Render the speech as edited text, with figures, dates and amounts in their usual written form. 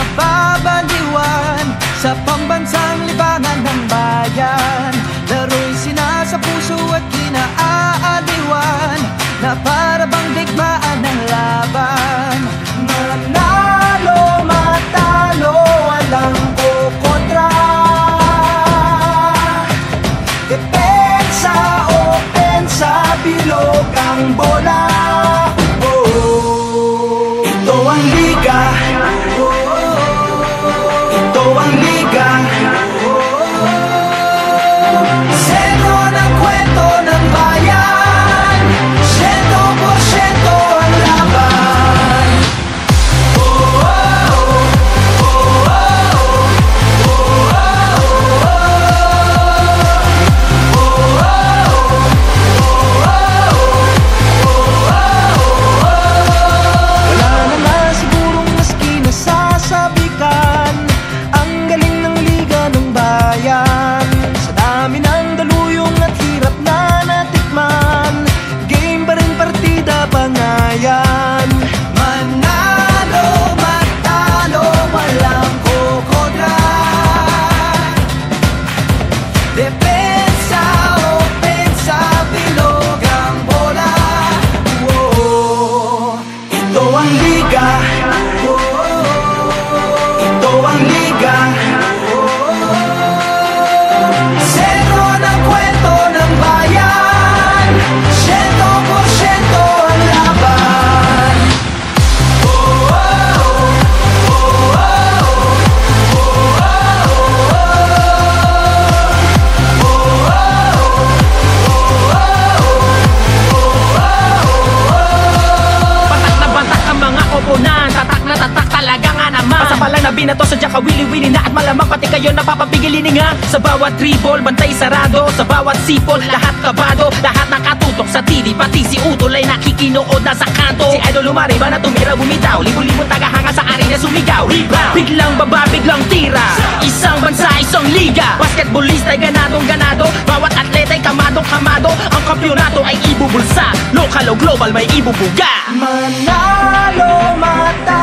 nababaliwan sa pambansang libangan ng bayan. Laro'y sinasa puso at kinaaaliwan na para bang digmaan ng laban. Manalo, matalo, walang kukontra. Depensa, opensa, bilog ang bola. Ito ang liga. Ito ang liga. Sentro ng kwento ng bayan. 100% ang laban. Manalo, matalo, walang kukontra. Depensa, opensa, bilog ang bola. Ito ang liga. Ito ang liga. Sentro ng kwento ng bayan. 100% ang laban. Tatak na tatak talaga nga naman. Pasapalang na binato sa diyaka wili-wili na. At malamang pati kayo napapapigilin nga. Sa bawat dribble, bantay sarado. Sa bawat sipol, lahat kabado. Lahat nakatutok sa TV, pati si Utol ay nakikinood na sa kanto. Si Idol lumariba na tumira bumitaw. Libo-libong tagahanga sa arena sumigaw. Rebound, biglang baba, biglang tira. Isang bansa, isang liga. Basketballista ay ganadong ganado. Bawat atleta ay kamadong kamado. Ang kampyonato ay ibubulsa. Lokal o global may ibubuga. Manalo, matalo,